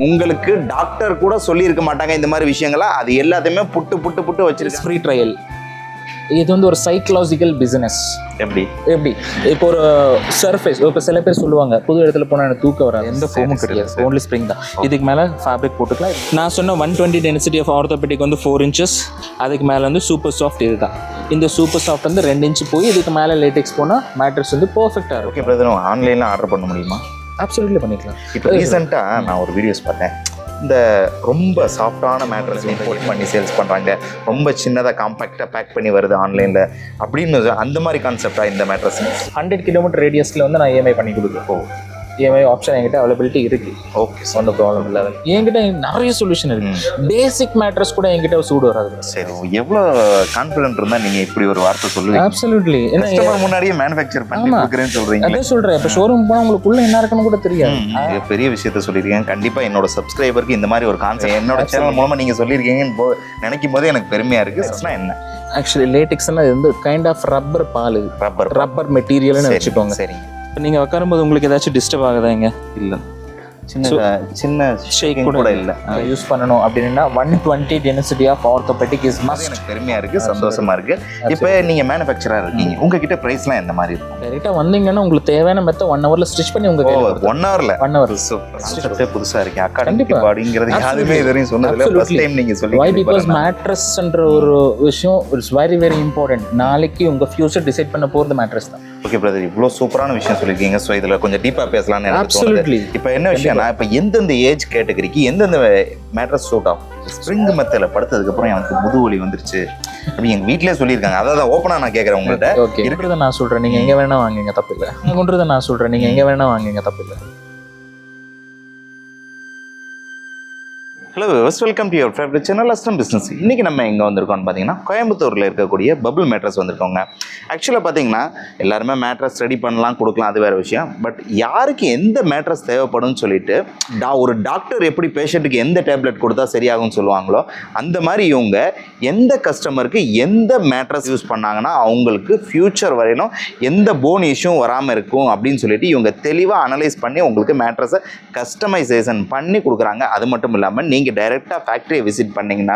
உங்களுக்கு டாக்டர் கூட சொல்லியிருக்க மாட்டாங்க இந்த மாதிரி விஷயங்களா, அது எல்லாத்தையுமே புட்டு வச்சிருக்கு. Free trial. இது வந்து ஒரு சைக்கலாஜிக்கல் பிஸ்னஸ். எப்படி இப்போ ஒரு சர்ஃபேஸ், இப்போ சில பேர் சொல்லுவாங்க புது இடத்துல போனால் எனக்கு தூக்கம் வராது, எந்த ஃபோமும் கிடையாது, ஓன்லி ஸ்ப்ரிங் தான். இதுக்கு மேலே ஃபேப்ரிக் போட்டுக்கலாம். நான் சொன்ன 120 டென்சிட்டி ஆஃப் ஆர்த்தோபெடிக் வந்து 4 inches, அதுக்கு மேலே வந்து சூப்பர் சாஃப்ட். இது தான் இந்த சூப்பர் சாஃப்ட் வந்து 2 inch போய் இதுக்கு மேலே லேட்டெக்ஸ் போனால் மேட்ரஸ் வந்து பர்ஃபெக்டாக இருக்கும். ஓகே பிரதர், ஆன்லைனில் ஆர்டர் பண்ண முடியுமா? அப்சல்யூட்லி பண்ணிக்கலாம். இப்போ ரீசெண்டாக நான் ஒரு வீடியோஸ் பார்த்தேன், இந்த ரொம்ப சாஃப்டான மேட்ரஸ் இம்போர்ட் பண்ணி சேல்ஸ் பண்ணுறாங்க, ரொம்ப சின்னதாக காம்பேக்டாக பேக் பண்ணி வருது ஆன்லைனில் அப்படின்னு. அந்த மாதிரி கான்செப்டாக இந்த மேட்ரஸ் 100 கிலோமீட்டர் ரேடியஸில் வந்து நான் இஎம்ஐ பண்ணி கொடுக்குறேன். இஎம்ஐ ஆப்ஷன் என்கிட்ட அவைலபிலிட்டி இருக்குது. ஓகே, ஒன்றும் ப்ராப்ளம் இல்லை. என்கிட்ட நிறைய சொல்யூஷன் இருக்குது. பேசிக் மேட்ரஸ் கூட என்கிட்ட சூடு வராது. சரி, எவ்வளோ கான்ஃபிடென்ட் இருந்தால் நீங்கள் இப்படி ஒரு வார்த்தை சொல்லுவீங்க? அப்சல்யூட்லி. கஸ்டமர் முன்னாடியே மேனுஃபேக்சர் பண்ணி கொடுக்குறேன்னு சொல்கிறீங்க. அதே சொல்கிறேன். இப்போ ஷோரூம் போனால் உங்களுக்குள்ள என்ன இருக்குன்னு கூட தெரியாது. பெரிய விஷயத்த சொல்லியிருக்கேன். கண்டிப்பாக என்னோட சப்ஸ்கிரைபருக்கு இந்த மாதிரி ஒரு கான்செப்ட் என்னோட சேனல் மூலமாக நீங்கள் சொல்லியிருக்கீங்கன்னு நினைக்கும் போது எனக்கு பெருமையாக இருக்குது. என்ன ஆக்சுவலி லேட்டெக்ஸ்னா இது வந்து kind of rubber ball, rubber மெட்டீரியல்னு வச்சுக்கோங்க. சரி, இப்போ நீங்கள் உட்காரும்போது உங்களுக்கு ஏதாச்சும் டிஸ்டர்ப் ஆகுதாங்க? இல்லை, சின்ன ஷேக் கூட இல்லை. யூஸ் பண்ணணும் அப்படின்னா 120 density of orthopaedic is must. எனக்கு பெருமையாக இருக்குது, சந்தோஷமாக இருக்குது. இப்போ நீங்கள் மேனுஃபேக்சராக இருக்கீங்க, உங்ககிட்ட ப்ரைஸ்லாம் எந்த மாதிரி இருக்கும்? டேரெக்டாக வந்தீங்கன்னா உங்களுக்கு தேவையான மெத்த 1 hourல ஸ்டிச் பண்ணி உங்கள் 1 hour சூப்பர் புதுசாக இருக்குது. அக்காடமிக் பாடிங்கிறது யாருமே இதுவரையும் சொன்னதில்லை, ஃபர்ஸ்ட் டைம் நீங்கள் சொல்லி. வை பிகாஸ் மேட்ரஸ்ன்ற ஒரு விஷயம் இட்ஸ் வெரி வெரி இம்பார்ட்டன்ட். நாளைக்கு உங்கள் ஃபியூச்சர் டிசைட் பண்ண போகிறது மேட்ரஸ் தான். ஓகே பிரதர், இவ்வளோ சூப்பரான விஷயம் சொல்லியிருக்கீங்க. ஸோ இதில் கொஞ்சம் டீப்பாக பேசலாம்னு எனக்கு தோணுது. இப்போ என்ன விஷயம்னா, இப்போ எந்தெந்த ஏஜ் கேட்டகரிக்கு எந்தெந்த மேட்ரஸ் சூட் ஆகும்? ஸ்ப்ரிங் மெத்தில் படுத்ததுக்கப்புறம் எனக்கு முதுவலி வந்துருச்சு அப்படி எங்கள் வீட்டிலே சொல்லியிருக்காங்க. அதான் ஓப்பனாக நான் கேட்குறேன் உங்கள்கிட்ட. ஓகே, இருக்கிறத நான் சொல்கிறேன், நீங்கள் எங்கே வேணால் வாங்குங்க, தப்பு இல்லை. கொண்டுறதை நான் சொல்கிறேன், நீங்கள் எங்கே வேணால் வாங்குங்க, தப்பு இல்லை. Hello viewers, welcome to your favourite channel Aslam business. இன்றைக்கி நம்ம எங்கே வந்திருக்கோம்னு பார்த்தீங்கன்னா கோயம்புத்தூரில் இருக்கக்கூடிய பபுள் மேட்ரஸ் வந்திருக்கோங்க. ஆக்சுவலாக பார்த்தீங்கன்னா எல்லாருமே மேட்ரஸ் ரெடி பண்ணலாம், கொடுக்கலாம், அது வேறு விஷயம். பட் யாருக்கு எந்த மேட்ரஸ் தேவைப்படும்னு சொல்லிட்டு ஒரு டாக்டர் எப்படி பேஷண்ட்டுக்கு எந்த டேப்லெட் கொடுத்தா சரியாகும்னு சொல்லுவாங்களோ அந்த மாதிரி இவங்க எந்த கஸ்டமருக்கு எந்த மேட்ரஸ் யூஸ் பண்ணாங்கன்னா அவங்களுக்கு ஃப்யூச்சர் வரையிலும் எந்த போன் இஷ்யூவும் வராமல் இருக்கும் அப்படின்னு சொல்லிட்டு இவங்க தெளிவாக அனலைஸ் பண்ணி உங்களுக்கு மேட்ரஸை கஸ்டமைசேஷன் பண்ணி கொடுக்குறாங்க. அது மட்டும் இல்லாமல் நீங்கள் டைரெக்டாக ஃபேக்ட்ரியை விசிட் பண்ணிங்கன்னா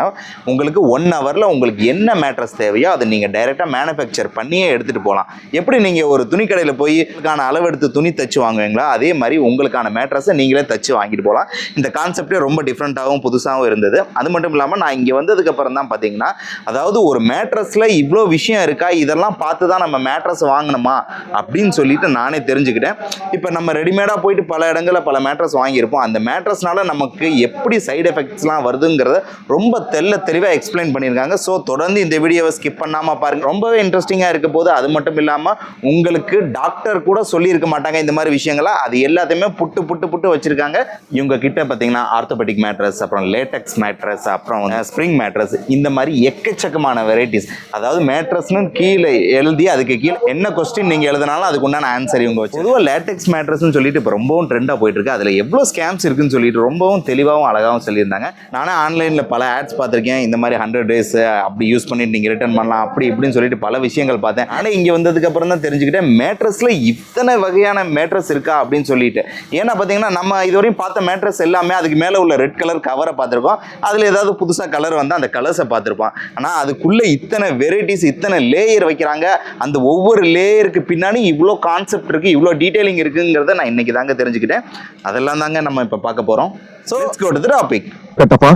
உங்களுக்கு 1 hourல உங்களுக்கு என்ன மேட்ரஸ் தேவையோ அதை நீங்கள் டைரெக்டாக மேனுஃபேக்சர் பண்ணியே எடுத்துகிட்டு போகலாம். எப்படி நீங்கள் ஒரு துணி கடையில் போய் இதுக்கான அளவெடுத்து துணி தச்சு வாங்குவீங்களா, அதே மாதிரி உங்களுக்கான மேட்ரஸை நீங்களே தச்சு வாங்கிட்டு போகலாம். இந்த கான்செப்டே ரொம்ப டிஃப்ரெண்ட்டாகவும் புதுசாகவும் இருந்தது. அது மட்டும் இல்லாமல் நான் இங்கே வந்ததுக்கப்புறம் தான் பார்த்தீங்கன்னா, அதாவது ஒரு மேட்ரஸில் இவ்வளோ விஷயம் இருக்கா, இதெல்லாம் பார்த்து தான் நம்ம மேட்ரஸ் வாங்கணுமா அப்படின்னு சொல்லிட்டு நானே தெரிஞ்சுக்கிட்டேன். இப்போ நம்ம ரெடிமேடாக போயிட்டு பல இடங்களில் பல மேட்ரஸ் வாங்கியிருப்போம். அந்த மேட்ரஸ்னால நமக்கு எப்படி சைடு எஃபெக்ட்ஸ்லாம் வருதுங்கிறத ரொம்ப தெளிவாக எக்ஸ்பிளைன் பண்ணியிருக்காங்க. ஸோ தொடர்ந்து இந்த வீடியோவை ஸ்கிப் பண்ணாமல் பாருங்கள், ரொம்பவே இன்ட்ரெஸ்டிங்காக இருக்க போது. அது மட்டும் இல்லாமல் உங்களுக்கு டாக்டர் கூட சொல்லியிருக்க மாட்டாங்க இந்த மாதிரி விஷயங்களா, அது எல்லாத்தையுமே புட்டு வச்சுருக்காங்க. இவங்க கிட்ட பார்த்தீங்கன்னா ஆர்த்தோபெடிக் மேட்ரஸ், அப்புறம் லேட்டெக்ஸ் மேட்ரஸ், அப்புறம் ஸ்ப்ரிங் மேட்ரஸ், இந்த மாதிரி எக்கச்சக்கமான வெரைட்டிஸ். அதாவது மேட்ரஸ்னு கீழே எழுதி அதுக்கு கீழே என்ன கொஸ்டின் நீங்கள் எழுதினாலும் அதுக்கு உண்டான ஆன்சர் இவங்க வச்சு. பொதுவாக லேட்டெக்ஸ் மேட்ரஸ்ன்னு சொல்லிட்டு இப்போ ரொம்பவும் ட்ரெண்டாக போயிட்டு இருக்கு. அதில் எவ்வளோ ஸ்கேம்ஸ் இருக்குன்னு சொல்லிட்டு ரொம்பவும் தெளிவாகவும் அழகாகவும் சொல்லியிருந்தாங்க. நானே ஆன்லைனில் பல ஆட்ஸ் பார்த்துருக்கேன், இந்த மாதிரி 100 days அப்படி யூஸ் பண்ணிட்டு நீங்கள் ரிட்டர்ன் பண்ணலாம் அப்படி இப்படின்னு சொல்லிட்டு பல விஷயங்கள் பார்த்தேன். ஆனால் இங்கே வந்ததுக்கப்புறம் தான் தெரிஞ்சுக்கிட்டேன் மேட்ரஸில் இத்தனை வகையான மேட்ரஸ் இருக்கா அப்படின்னு சொல்லிட்டு. ஏன்னா பார்த்தீங்கன்னா நம்ம இதுவரையும் பார்த்த மேட்ரஸ் எல்லாமே அதுக்கு மேலே உள்ள ரெட் கலர் கவரை பார்த்துருக்கோம், அதில் ஏதாவது புதுசாக கலர் வந்து அந்த கலர்ஸை பார்த்துருப்போம். ஆனால் அதுக்குள்ளே இத்தனை வெரைட்டிஸ், இத்தனை லேயர் வைக்கிறாங்க. அந்த ஒவ்வொரு லேயருக்கு பின்னாடி இவ்வளோ கான்செப்ட் இருக்குது, இவ்வளோ டீட்டெயிலிங் இருக்குங்கிறத நான் இன்றைக்கி தாங்க தெரிஞ்சுக்கிட்டேன். அதெல்லாம் தாங்க நம்ம இப்போ பார்க்க போகிறோம். So let's go to the topic. Kattappa,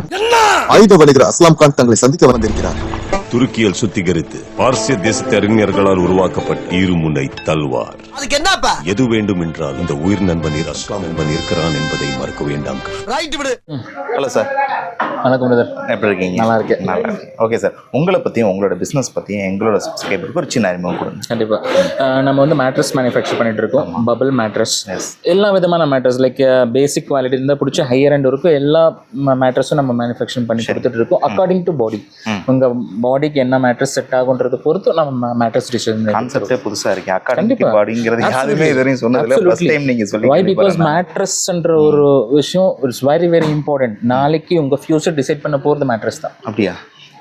ஆயுத வணிகர் அஸ்லாம் கான் தங்களை சந்திக்க வந்திருக்கிறார். துருக்கியில் சுத்திகரித்து பார்சிய தேசத்து அறிஞர்களால் உருவாக்கப்பட்ட இருமுனை தல்வார். அதுக்கு என்னப்பா? எது வேண்டும் என்றால் இந்த உயிர் நண்பன் அஸ்லாம் நண்பன் இருக்கிறான் என்பதை மறக்க வேண்டாம். ரைட் விடு. Hello sir. வணக்கம் பிரதர், எப்படி இருக்கீங்க? நல்லா இருக்கேன். நல்லா இருக்கேன். ஓகே சார், உங்களை பற்றியும் உங்களோட பிஸ்னஸ் பற்றியும் எங்களோட சப்ஸ்கிரைபருக்கு ஒரு சின்ன அறிமுகம் கொடுங்க. கண்டிப்பாக. நம்ம வந்து மேட்ரஸ் மேனுஃபேக்சர் பண்ணிட்டு இருக்கோம். பபுள் மேட்ரஸ், எல்லா விதமான மேட்ரஸ், லைக் பேசிக் குவாலிட்டி இருந்தால் பிடிச்ச ஹையர் அண்ட் இருக்கும் எல்லா மேட்ரஸும் நம்ம மேனுஃபேக்சரிங் பண்ணி கொடுத்துட்டு இருக்கோம். அக்கார்டிங் டு பாடி, உங்கள் பாடிக்கு என்ன மேட்ரஸ் செட் ஆகுன்றதை பொறுத்து நம்ம மேட்ரஸ் டிசைன். கான்செப்டே புதுசாக இருக்கு. அக்கார்டிங் டு பாடிங்கிறது யாருமே இதுவரையும் சொன்னதில்லை, ஃபர்ஸ்ட் டைம் நீங்கள் சொல்லி. வை பிகாஸ் மேட்ரஸ்ன்ற ஒரு விஷயம் இட்ஸ் வெரி வெரி இம்பார்ட்டன்ட். நாளைக்கு உங்கள் ஃபியூச்சர் டிசைட் பண்ண போகிறது மேட்ரஸ் தான். அப்படியா?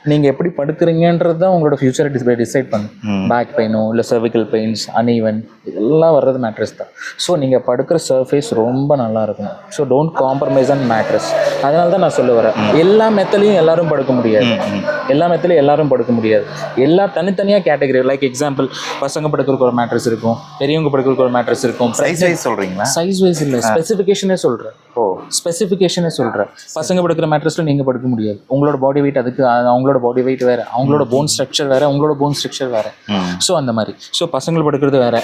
நீங்கள் எப்படி படுக்கிறீங்கன்றது தான் உங்களோட ஃபியூச்சரை டிசைட் பண்ணும். பேக் பெயினோ இல்லை cervical பெயின்ஸ் அன்ஈவன் இதெல்லாம் வர்றது மேட்ரஸ் தான். ஸோ நீங்கள் படுக்கிற சர்ஃபேஸ் ரொம்ப நல்லா இருக்கணும். So don't compromise on mattress. அதனால தான் நான் சொல்ல வரேன், எல்லா மெத்தலையும் எல்லாரும் படுக்க முடியாது, எல்லா மெத்தலையும் எல்லாரும் படுக்க முடியாது. எல்லா தனித்தனியாக கேட்டகரி. லைக் எக்ஸாம்பிள், பசங்க படுக்கிறதுக்கு ஒரு மேட்ரஸ் இருக்கும், பெரியவங்க படுக்கிறதுக்கு ஒரு மேட்ரஸ் இருக்கும். சைஸ் வைஸ் சொல்றீங்களா? சைஸ் வைஸ் இல்லை, ஸ்பெசிஃபிகேஷனே சொல்கிறேன். ஸ்பெசிஃபிகேஷனே சொல்கிறேன். பசங்க படுக்கிற மேட்ரஸில் நீங்கள் படுக்க முடியாது. உங்களோட பாடி வெயிட் அதுக்கு, அவங்களோட பாடி வெயிட் வேறு, அவங்களோட போன் ஸ்ட்ரக்சர் வேறு, உங்களோட போன் ஸ்ட்ரக்சர் வேறு. ஸோ அந்த மாதிரி. ஸோ பசங்க படுக்கிறது வேறு,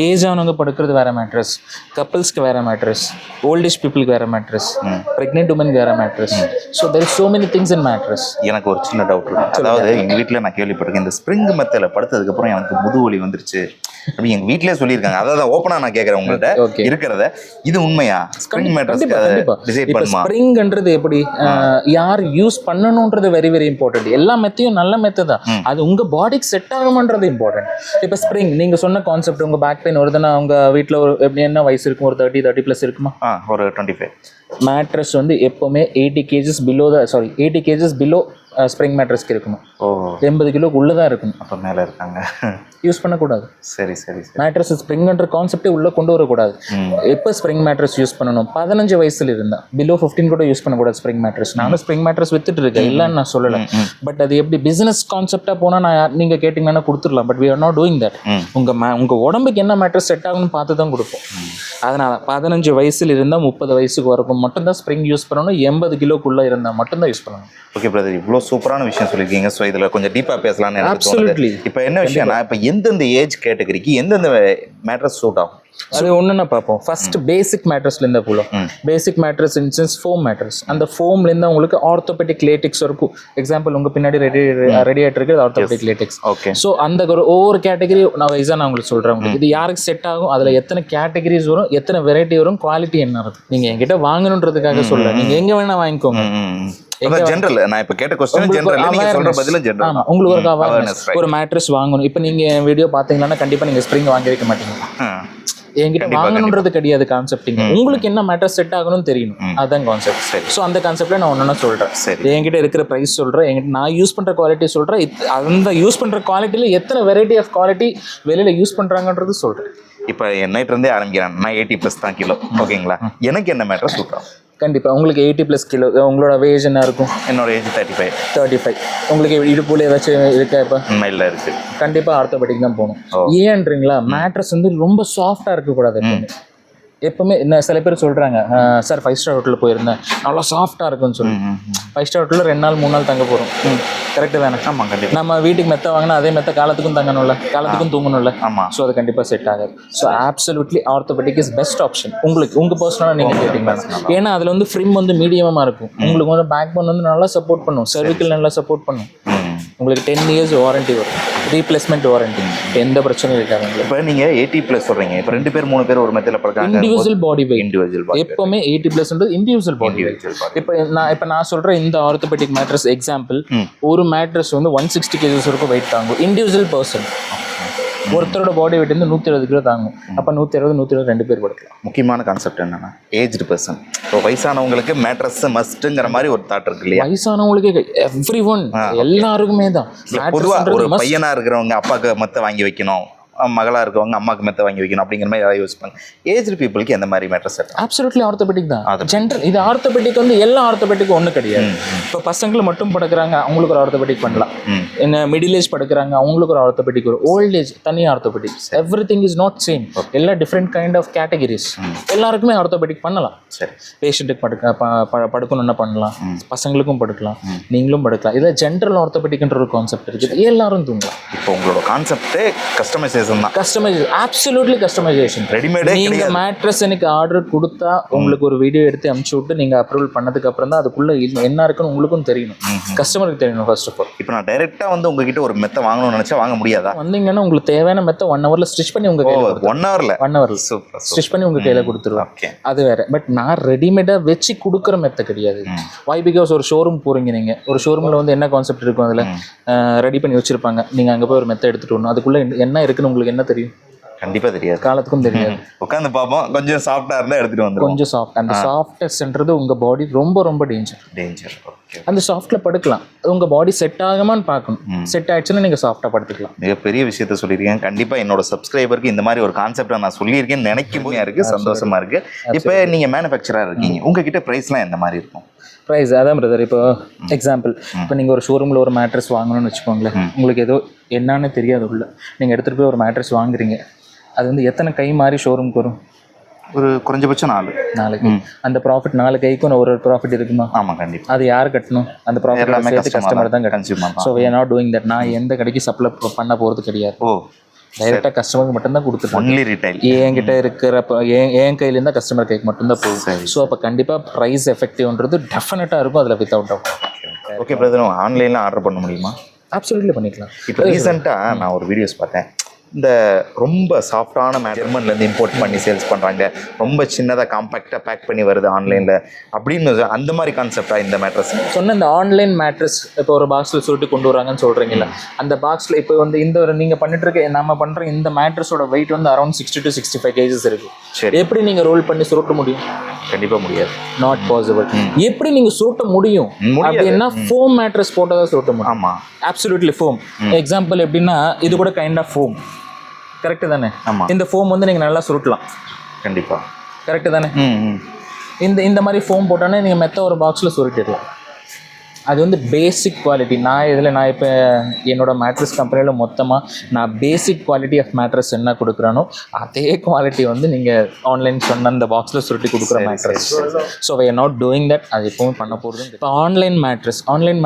ஏஜ் ஆனவங்க படுக்கிறது வேறு மேட்ரஸ், கப்பிள்ஸ்க்கு வேறு மேட்ரஸ், ஓல்டேஜ் பீப்புளுக்கு வேறு மேட்ரஸ், ப்ரெக்னென்ட் உமனுக்கு வேறு mattress. So there is so many things in mattress. எனக்கு ஒரு சின்ன டவுட் இருக்கு. அதாவது எங்கள் வீட்டில் நான் கேள்விப்பட்டிருக்கேன், இந்த ஸ்ப்ரிங் மெத்தில் படுத்ததுக்கப்புறம் எனக்கு முதுவலி வந்துருச்சு அப்படி எங்கள் வீட்டிலே சொல்லியிருக்காங்க. அதான் ஓப்பனாக நான் கேட்குறேன் உங்கள்கிட்ட இருக்கிறத, இது உண்மையா? ஸ்ப்ரிங் மேட்ரஸ் டிசைட் பண்ணுமா? ஸ்ப்ரிங்ன்றது எப்படி யார் யூஸ் பண்ணணுன்றது வெரி வெரி இம்பார்ட்டன்ட். எல்லா மெத்தையும் நல்ல மெத்தை தான், அது உங்க பாடிக்கு செட் ஆகுமன்றது இம்பார்ட்டன்ட். இப்போ ஸ்ப்ரிங் நீங்க சொன்ன கான்செப்ட், உங்க பேக் பெயின் வருதுன்னா உங்க வீட்டில் ஒரு எப்படி என்ன வயசு இருக்கும்? ஒரு 30+ இருக்குமா? ஒரு 25. மேட்ரஸ் வந்து எப்போவுமே 80 kgs பிலோ ஸ்ப்ரிங் மேட்ரஸ்க்கு இருக்கணும். 80 கிலோக்கு உள்ளே தான் இருக்கணும். அப்போ மேலே இருக்காங்க, யூஸ் பண்ணக்கூடாது. சரி சரி சரி. மேட்ரஸ் ஸ்ப்ரிங்ன்ற கான்செப்டே உள்ளே கொண்டு வரக்கூடாது. எப்போ ஸ்ப்ரிங் மேட்ரஸ் யூஸ் பண்ணணும்? 15 வயசுல இருந்தால், பிலோ 15 கூட யூஸ் பண்ணக்கூடாது ஸ்ப்ரிங் மேட்ரஸ். நானும் ஸ்ப்ரிங் மேட்ரஸ் வித்துட்டு இருக்கேன், இல்லைன்னு நான் சொல்லலை. பட் அது எப்படி பிசினஸ் கான்செப்டாக போனால் நான் நீங்கள் கேட்டிங்கன்னா கொடுத்துடலாம். But we are not doing that. உங்கள் உடம்புக்கு என்ன மேட்ரஸ் செட் ஆகும்னு பார்த்து தான் கொடுப்போம். அதனால் 15 வயசுல இருந்தால் 30 வயசுக்கு வரப்போ மட்டும்தான் ஸ்ப்ரிங் யூஸ் பண்ணணும். 80 கிலோக்குள்ளே இருந்தால் மட்டும்தான் யூஸ் பண்ணணும். ஓகே பிரதர், இவ்வளோ சூப்பரான விஷயம் சொல்லியிருக்கீங்க. ஸோ இதில் கொஞ்சம் டீப்பாக பேசலாம்னு எனக்கு தோணுது. இப்போ என்ன விஷயம்னா, இப்போ எந்தெந்த ஏஜ் கேட்டகரிக்கு எந்தெந்த மேட்ரஸ் சூட் ஆகும் அது ஒன்றுன்னா பார்ப்போம். ஃபர்ஸ்ட் பேசிக் மேட்ரஸ்லேருந்து போகலாம். பேசிக் மேட்ரஸ் இன்சென்ஸ் ஃபோம் மேட்ரஸ். அந்த ஃபோம்லேருந்து உங்களுக்கு ஆர்த்தோபெடிக் லேட்டிக்ஸ் இருக்கும். எக்ஸாம்பிள் உங்கள் பின்னாடி ரெடி ஆகிட்டு இருக்குது ஆர்த்தோபெடிக் லேட்டிக்ஸ். ஓகே. ஸோ அந்த ஒவ்வொரு கேட்டகரி நான் வைஸாக நான் உங்களுக்கு சொல்கிறேன். உங்களுக்கு இது யாருக்கு செட் ஆகும், அதில் எத்தனை கேட்டகரிஸ் வரும், எத்தனை வெரைட்டி வரும், குவாலிட்டி என்ன இருக்கும். நீங்கள் என்கிட்ட வாங்கணுன்றதுக்காக சொல்ல, நீங்கள் எங்கே வேணால் வாங்கிக்கோங்க. ஜெனரல் நான் இப்ப கேட்ட क्वेश्चन ஜெனரல், நீங்க சொல்ற பதிலும் ஜெனரல். ஆமா, உங்களுக்கு ஒரு அவேர்னஸ். ஒரு மேட்ரஸ் வாங்கணும். இப்போ நீங்க வீடியோ பாத்தீங்கன்னா கண்டிப்பா நீங்க ஸ்ப்ரிங் வாங்கி வைக்க மாட்டீங்க. என்கிட்ட வாங்கணுன்றது கிடையாது கான்செப்டிங். உங்களுக்கு என்ன மேட்ரஸ் செட் ஆகணும்னு தெரியணும், அதுதான் கான்செப்ட். ஸோ அந்த கான்செப்ட்ல நான் ஒன்னொன்னு சொல்றேன். என்கிட்ட இருக்கிற பிரைஸ் சொல்றேன், என்கிட்ட நான் யூஸ் பண்ற குவாலிட்டி சொல்றேன். அந்த யூஸ் பண்ற குவாலிட்டியில எத்தனை வெரைட்டி ஆஃப் குவாலிட்டி வெளியில யூஸ் பண்றாங்கன்றது சொல்றேன். இப்போ நைட் இருந்தே ஆரம்பிக்கிறேன். நான் 80+ தான் கிலோ. ஓகேங்களா? எனக்கு என்ன மேட்ரஸ் சூட் ஆகும்? கண்டிப்பாக உங்களுக்கு 80+ கிலோ. உங்களோட ஏஜ் என்ன இருக்கும்? என்னோட ஏஜ் 35. உங்களுக்கு இடுப்புல ஏதாச்சும் இருக்கா? இப்போ இல்லை இருக்கு. கண்டிப்பாக ஆர்த்தோபெடிக் தான் போகணும். ஏன்றீங்களா? மேட்ரஸ் வந்து ரொம்ப சாஃப்டாக இருக்கக்கூடாது. எப்பவுமே என்ன சில பேர் சொல்கிறாங்க, சார் 5 ஸ்டார் ஹோட்டலில் போயிருந்தேன் நல்லா சாஃப்டாக இருக்குன்னு சொல்லி. 5 ஸ்டார் ஹோட்டலில் 2 நாள் 3 நாள் தங்க போகிறோம். கரெக்டு தானே? ஆமாம், கண்டிப்பாக. நம்ம வீட்டுக்கு மெத்த வாங்கினா அதே மெத்த காலத்துக்கும் தங்கணும்ல, காலத்துக்கும் தூங்கணும்ல. ஆமாம். ஸோ அது கண்டிப்பாக செட் ஆகாது. So absolutely orthopaedic is best option உங்களுக்கு. உங்கள் பர்சனலாக நீங்கள் கேட்டிங்கன்னா, ஏன்னா அதில் வந்து ஃப்ரிம் வந்து மீடியமாக இருக்கும். உங்களுக்கு வந்து பேக் போன் வந்து நல்லா சப்போர்ட் பண்ணும், cervical நல்லா சப்போர்ட் பண்ணும். உங்களுக்கு 10 years வாரண்டி வரும், ரீப்ளேஸ்மெண்ட் வாரண்டி, எந்த பிரச்சனையும் இருக்காது. இப்போ நீங்கள் 80+ சொல்கிறீங்க. இப்போ 2 பேர் 3 பேர் ஒரு மெத்தில் படுறாங்க. Individual body weight. எப்பவுமே 80+ இண்டிவிஜுவல் பாடி வெயிட். இப்போ நான் சொல்கிறேன், இந்த ஆர்த்தோபெடிக் மேட்ரஸ் எக்ஸாம்பிள், ஒரு மேட்ரஸ் வந்து 160 kgs வரைக்கும் வெயிட் தாங்கும். இண்டிவிஜுவல் பர்சன் ஒருத்தரோட பாடி வெயிட் வந்து 120 கிலோ தாங்கும். அப்போ 120 2 பேர் படுக்கலாம். முக்கியமான கான்செப்ட் என்னன்னா, ஏஜ்டு பர்சன். இப்போ வயசானவங்களுக்கு மேட்ரஸ் மஸ்ட்டுங்கிற மாதிரி ஒரு தாட் இருக்கு இல்லையா? வயசானவங்களுக்கு எவ்ரி ஒன், எல்லாருக்குமே தான். பொதுவாக ஒரு பையனா இருக்கிறவங்க அப்பாவுக்கு மத்த வாங்கி வைக்கணும், மகளா இருக்கவங்க அம்மாக்கு மெத்த வாங்கி வைக்கணும் அப்படிங்கிற மாதிரி யாராவது யோசிப்பாங்க. ஏஜ்டு பீப்புளுக்கு எந்த மாதிரி மேட்ரஸ் செட்? அப்சல்யூட்லி ஆர்த்தோபெடிக் தான் ஜென்ரல். இது ஆர்த்தோபெடிக் வந்து எல்லா ஆர்த்தோபெடிக்கும் ஒன்றும் கிடையாது. இப்போ பசங்களை மட்டும் படுக்கிறாங்க, அவங்களுக்கு ஒரு ஆர்த்தோபெடிக் பண்ணலாம். என்ன மிடில் ஏஜ் படுக்கிறாங்க, அவங்களுக்கு ஒரு ஆர்த்தோபெடிக் வரும். ஓல்ட் ஏஜ் தனி orthopaedic. Every thing is not same. எல்லா டிஃப்ரெண்ட் கைண்ட் ஆஃப் கேட்டகரிஸ். எல்லாருக்குமே ஆர்த்தோபெடிக் பண்ணலாம். சரி, பேஷண்ட்டுக்கு படுக்கணும்னா பண்ணலாம், பசங்களுக்கும் படுக்கலாம், நீங்களும் படுக்கலாம். இதில் ஜென்ரல் ஆர்த்தோபெடிக்ன்ற ஒரு கான்செப்ட் இருக்குது, எல்லாரும் தூங்கலாம். இப்போ உங்களோட கான்செப்டே கஸ்டமைசேஷன் தான். Customisation, absolutely customisation. ரெடிமேட். நீங்க மேட்ரஸ் எனக்கு ஆர்டர் கொடுத்தா உங்களுக்கு ஒரு வீடியோ எடுத்து அனுப்பிச்சு விட்டு நீங்க அப்ரூவல் பண்ணதுக்கு அப்புறம் தான் அதுக்குள்ள என்ன இருக்குன்னு உங்களுக்கும் தெரியணும், கஸ்டமருக்கு தெரியணும் ஃபர்ஸ்ட் ஆஃப் ஆல். இப்போ நான் டைரக்டா வந்து உங்ககிட்ட ஒரு மெத்த வாங்கணும்னு நினைச்சா வாங்க முடியாதா? வந்தீங்கன்னா உங்களுக்கு தேவையான மெத்த 1 hourல ஸ்டிச் பண்ணி உங்க கையில 1 hourல ஸ்டிச் பண்ணி உங்க கையில கொடுத்துருவோம். அது வேற. பட் நான் ரெடிமேடா வச்சு கொடுக்குற மெத்த கிடையாது. வை பிகாஸ் ஒரு ஷோரூம் போறீங்க, நீங்க ஒரு ஷோரூம்ல வந்து என்ன கான்செப்ட் இருக்கும், அதுல ரெடி பண்ணி வச்சிருப்பாங்க. நீங்க அங்க போய் ஒரு மெத்த எடுத்துட்டு வரணும், அதுக்குள்ள என்ன இருக்குன்னு உங்களுக்கு என்ன தெரியும்? கண்டிப்பா தெரியாது, காலத்துக்கும் தெரியாது. உட்காந்து பார்ப்போம், கொஞ்சம் சாஃப்டா இருந்தா எடுத்துட்டு வந்துருவோம். கொஞ்சம் சாஃப்ட், அந்த சாஃப்ட்னஸ்ன்றது உங்க பாடி ரொம்ப ரொம்ப டேஞ்சர். ஓகே, அந்த சாஃப்ட்ல படுக்கலாம், உங்க பாடி செட் ஆகுமான்னு பார்க்கணும். செட் ஆயிடுச்சுன்னா நீங்க சாஃப்டா படுத்துக்கலாம். மிகப்பெரிய விஷயத்த சொல்லியிருக்கேன். கண்டிப்பா என்னோட சப்ஸ்கிரைபருக்கு இந்த மாதிரி ஒரு கான்செப்டை நான் சொல்லியிருக்கேன்னு நினைக்கும் போது இருக்கு, சந்தோஷமா இருக்கு. இப்போ நீங்க மேனுஃபேக்சரா இருக்கீங்க, உங்ககிட்ட பிரைஸ்லாம் எந்த மாதிரி இருக்கும்? ப்ரைஸ் அதான் பிரதர். இப்போ எக்ஸாம்பிள், இப்போ நீங்கள் ஒரு ஷோரூமில் ஒரு மேட்ரஸ் வாங்கணும்னு வச்சுக்கோங்களேன். உங்களுக்கு ஏதோ என்னன்னு தெரியாது உள்ள, நீங்கள் எடுத்துகிட்டு போய் ஒரு மேட்ரஸ் வாங்குறீங்க. அது வந்து எத்தனை கை மாறி ஷோரூமுக்கு வரும்? ஒரு குறைஞ்சபட்சம் 4 கை. அந்த ப்ராஃபிட் 4 கைக்கும் ஒரு ப்ராஃபிட் இருக்குமா? ஆமாம், கண்டிப்பாக. அது யார் கட்டணும்? அந்த ப்ராஃபிட் சேர்த்து கஸ்டமர் தான் கட்டணும். So we are not doing that. நான் எந்த கடைக்கு சப்ளை பண்ண போகிறது கிடையாது. டைரெக்டாக கஸ்டமருக்கு மட்டும்தான் கொடுத்துருக்கோம். Only retail. என்கிட்ட இருக்கிறப்ப என் கையிலேருந்து கஸ்டமர் கைக்கு மட்டும்தான் போகும். ஸோ அப்போ கண்டிப்பாக ப்ரைஸ் எஃபெக்டிவ்ன்றது டெஃபினட்டாக இருக்கும் அதில், வித்தவுட் டவுட். ஓகே பிரதர், ஆன்லைனில் ஆர்டர் பண்ண முடியுமா? அப்சல்யூட்லி பண்ணிக்கலாம். இப்போ ரீசெண்டாக நான் ஒரு வீடியோஸ் பார்த்தேன், இந்த ரொம்ப சாஃப்டான ஜெர்மன்லேருந்து இம்போர்ட் பண்ணி சேல்ஸ் பண்ணுறாங்க, ரொம்ப சின்னதாக காம்பேக்டாக பேக் பண்ணி வருது ஆன்லைனில் அப்படின்னு, அந்த மாதிரி கான்செப்டாக இந்த மேட்ரஸ் சொன்ன இந்த ஆன்லைன் மேட்ரஸ் இப்போ ஒரு பாக்ஸில் சுருட்டி கொண்டு வராங்கன்னு சொல்கிறீங்களா? அந்த பாக்ஸில் இப்போ வந்து இந்த ஒரு நீங்கள் பண்ணிட்டு இருக்க நம்ம பண்ணுற இந்த மேட்ரஸோட வெயிட் வந்து அரௌண்ட் 60 to 65 kgs இருக்குது. சரி, எப்படி நீங்கள் ரோல் பண்ணி சுருட்ட முடியும்? கண்டிப்பாக முடியாது, நாட் பாசிபிள். எப்படி நீங்கள் சுருட்ட முடியும் அப்படின்னா ஃபோம் மேட்ரஸ் போட்டால் தான் சுருட்ட முடியும். ஆமாம், அப்சல்யூட்லி ஃபோம். எக்ஸாம்பிள் எப்படின்னா இது கூட கைண்ட் ஆஃப் ஃபோம், கரெக்டு தானே? ஆமாம், இந்த ஃபோம் வந்து நீங்கள் நல்லா சுருட்டலாம். கண்டிப்பாக, கரெக்டு தானே? இந்த மாதிரி ஃபோம் போட்டோன்னே நீங்கள் மெத்த ஒரு பாக்ஸில் சுருட்டிடலாம். அது வந்து பேசிக் குவாலிட்டி. நான் இப்போ என்னோட மேட்ரஸ் கம்பெனியில் மொத்தமாக நான் பேசிக் குவாலிட்டி ஆஃப் மேட்ரஸ் என்ன கொடுக்குறானோ அதே குவாலிட்டி வந்து நீங்கள் ஆன்லைன் சொன்ன அந்த பாக்ஸில் சுருட்டி கொடுக்குற mattress. So we are not doing that. அது எப்போவும் பண்ண போகிறது. இப்போ ஆன்லைன்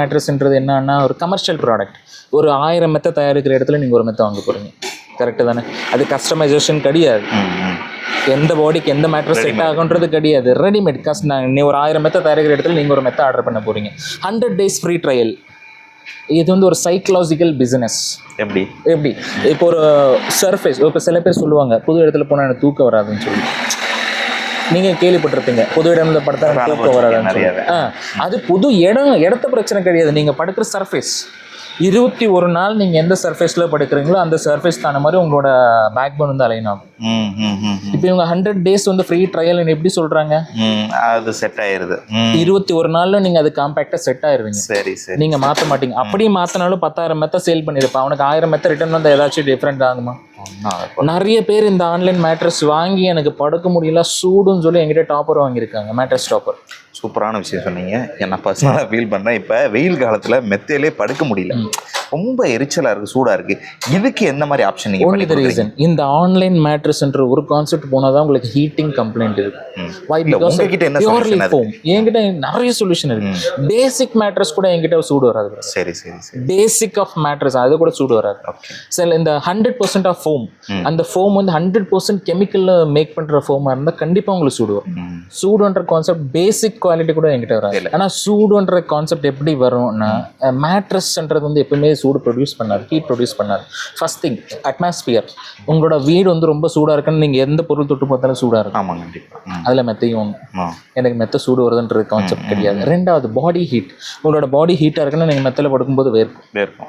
மேட்ரஸ்ன்றது என்னன்னா ஒரு கமர்ஷியல் ப்ராடக்ட். ஒரு 1000 மெத்த தயாரிக்கிற இடத்துல நீங்கள் ஒரு மெத்த வாங்க போகிறீங்க, கரெக்டு தானே? அது கஸ்டமைசேஷன் கிடையாது. எந்த பாடிக்கு எந்த மேட்ரஸ் செட் ஆகுன்றது கிடையாது. ரெடிமேட் நீ ஒரு 1000 மெத்த தயாரிக்கிற இடத்துல நீங்கள் ஒரு மெத்த ஆர்டர் பண்ண போகிறீங்க. 100 days ஃப்ரீ ட்ரையல். இது வந்து ஒரு சைக்கலாஜிக்கல் பிஸ்னஸ். எப்படி இப்போ ஒரு சர்ஃபேஸ், இப்போ சில பேர் சொல்லுவாங்க புது இடத்துல போனால் எனக்கு தூக்கம் வராதுன்னு சொல்லி. நீங்கள் கேள்விப்பட்டிருப்பீங்க புது இடத்துல படுத்தா தூக்கம் வராதுன்னு. அது புது இடத்த பிரச்சனை கிடையாது. நீங்கள் படுக்கிற சர்ஃபேஸ் 21 நாள் நீங்கள் எந்த சர்ஃபேஸில் படுக்கிறீங்களோ அந்த சர்ஃபேஸ்க்கான மாதிரி உங்களோட பேக் போன் வந்து அலைன் ஆகும். இப்போ இவங்க 100 days வந்து ஃப்ரீ ட்ரையல் எப்படி சொல்கிறாங்க? அது செட் ஆயிருது. 21 நாளில் நீங்கள் அது காம்பேக்டாக செட் ஆயிருவீங்க. சரி, நீங்கள் மாற்ற மாட்டீங்க. அப்படியே மாற்றினாலும் 10,000 மெத்த சேல் பண்ணியிருப்பேன். அவனுக்கு 1000 மெத்த ரிட்டர்ன் வந்து ஏதாச்சும் டிஃப்ரெண்ட் ஆகுமா? நிறைய பேர் இந்த ஆன்லைன் மேட்ரஸ் வாங்கி எனக்கு படுக்க முடியல சூடுன்னு சொல்லி என்கிட்ட டாப்பர் வாங்கியிருக்காங்க, மேட்ரஸ் டாப்பர். சூப்பரான விஷயம் சொன்னீங்க. நான் பர்சனலாக ஃபீல் பண்ணுறேன். இப்போ வெயில் காலத்தில் மெத்தையிலே படுக்க முடியல, ரொம்ப எரிச்சலாக இருக்குது, சூடாக இருக்குது. இதுக்கு எந்த மாதிரி ஆப்ஷன் நீங்கள் ஒன்லி தி ரீசன் இந்த ஆன்லைன் மேட்ரஸ்ன்ற ஒரு கான்செப்ட் போனால் தான் உங்களுக்கு ஹீட்டிங் கம்ப்ளைண்ட் இருக்குது. வை? பிகாஸ் என்கிட்ட நிறைய சொல்யூஷன் இருக்குது. பேசிக் மேட்ரஸ் கூட என்கிட்ட சூடு வராது. சரி, பேசிக் ஆஃப் மேட்ரஸ் அது கூட சூடு வராது. சரி, இந்த 100% ஆஃப் ஃபோம், அந்த ஃபோம் வந்து 100% கெமிக்கலில் மேக் பண்ணுற ஃபோமாக இருந்தால் கண்டிப்பாக உங்களுக்கு சூடு வரும். சூடுன்ற கான்செப்ட் பேசிக் குவாலிட்டி கூட என்கிட்ட வராது. ஆனால் சூடுன்ற கான்செப்ட் எப்படி வரும்னா, மேட்ரஸ்ன்றது வந்து எப்பவுமே சூடு ப்ரொடியூஸ் பண்ணாது, ஹீட் ப்ரொடியூஸ் பண்ணாது. First thing atmosphere. உங்களோட வீடு வந்து ரொம்ப சூடாக இருக்குன்னு நீங்கள் எந்த பொருள் தொட்டு பார்த்தாலும் சூடாக இருக்கும். ஆமாம், கண்டிப்பாக. அதில் மெத்தையும் எனக்கு மெத்த சூடு வருதுன்றது கான்செப்ட் கிடையாது. ரெண்டாவது பாடி ஹீட். உங்களோட பாடி ஹீட்டாக இருக்குன்னா நீங்கள் மெத்தையில் படுக்கும்போது வேர்க்கும்.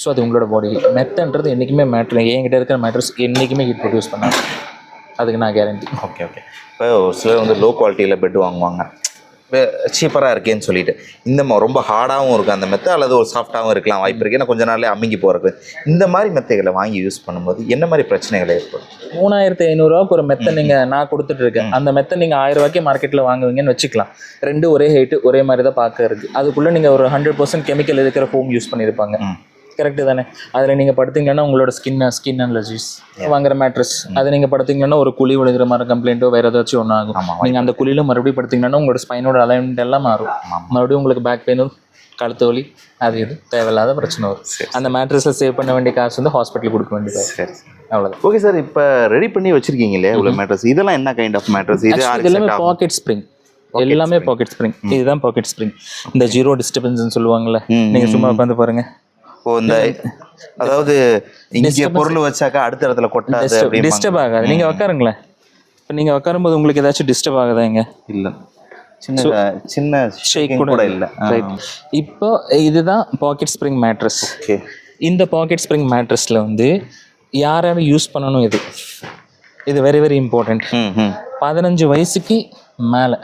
ஸோ அது உங்களோட பாடி ஹீட். மெத்தன்றது என்றைக்குமே மேட்ரு, என்கிட்ட இருக்கிற மேட்ரஸ் என்றைக்குமே ஹீட் ப்ரொடியூஸ் பண்ணாது. அதுக்கு நான் கேரண்டி. ஓகே. இப்போ சிலர் வந்து லோ குவாலிட்டியில் பெட் வாங்குவாங்க, சீப்பராக இருக்கேன்னு சொல்லிட்டு. இந்த ரொம்ப ஹார்டாகவும் இருக்கும் அந்த மெத்தை, அல்லது ஒரு சாஃப்டாகவும் இருக்கலாம் வாய்ப்பு இருக்குது. ஏன்னா கொஞ்ச நாள்லேயே அமுங்கி போகிறது. இந்த மாதிரி மெத்தைகளை வாங்கி யூஸ் பண்ணும்போது என்ன மாதிரி பிரச்சனைகள் ஏற்படும்? 3500 ஒரு மெத்தை நான் கொடுத்துட்டு இருக்கேன். அந்த மெத்தை நீங்கள் 1000 ரூபாய்க்கு மார்க்கெட்டில் வாங்குவீங்கன்னு வச்சுக்கலாம். ரெண்டு ஒரே ஹைட்டு ஒரே மாதிரி தான் பார்க்க இருக்குது. அதுக்குள்ளே நீங்கள் ஒரு 100% கெமிக்கல் இருக்கிற ஃபோம் யூஸ் பண்ணியிருப்பாங்க, கரெக்டு தானே? அதில் நீங்கள் படுத்தீங்கன்னா உங்களோட ஸ்கின் அலர்ஜிஸ் வாங்குற மேட்ரஸ், அதை நீங்கள் படுத்தீங்கன்னா ஒரு குழி விழுகிற மாதிரி கம்ப்ளைண்ட்டோ வேறு ஏதாச்சும் ஒன்று ஆகும். நீங்கள் அந்த குழியில் மறுபடியும் படுத்தீங்கன்னா உங்களோட ஸ்பைனோட அலைன்மெண்ட் எல்லாம் மாறும். மறுபடியும் உங்களுக்கு பேக் பெயின், கழுத்து வலி, அது இது தேவையில்லாத பிரச்சனை வரும். அந்த மேட்ரஸில் சேவ் பண்ண வேண்டிய காசு வந்து ஹாஸ்பிட்டலுக்கு கொடுக்க வேண்டியது. சரி, அவ்வளோதான். ஓகே சார், இப்போ ரெடி பண்ணி வச்சிருக்கீங்க இல்லையா இவ்வளோ மேட்ரஸ், இதெல்லாம் என்ன கைண்ட் ஆஃப் மேட்ரஸ்? இது எல்லாமே பாக்கெட் ஸ்ப்ரிங். எல்லாமே பாக்கெட் ஸ்ப்ரிங். இதுதான் பாக்கெட் ஸ்ப்ரிங். இந்த ஜீரோ டிஸ்டர்பன்ஸ்ன்னு சொல்லுவாங்கல்ல, நீங்கள் சும்மா உட்காந்து பாருங்க. இந்த அதாவது இங்கே பொருள் வச்சாக்கா அடுத்த இடத்துல கொட்டாது, டிஸ்டர்ப் ஆகாது. நீங்கள் உட்காருங்களேன். இப்போ நீங்கள் உட்காரும்போது உங்களுக்கு ஏதாச்சும் டிஸ்டர்ப் ஆகுதா? இங்கே இல்லை, சின்ன ஷேக் கூட இல்லை. இப்போ இதுதான் பாக்கெட் ஸ்ப்ரிங் மேட்ரஸ். இந்த பாக்கெட் ஸ்ப்ரிங் மேட்ரஸில் வந்து யார் யார் யூஸ் பண்ணணும் இது வெரி வெரி இம்பார்ட்டண்ட். 15 வயசுக்கு மேலே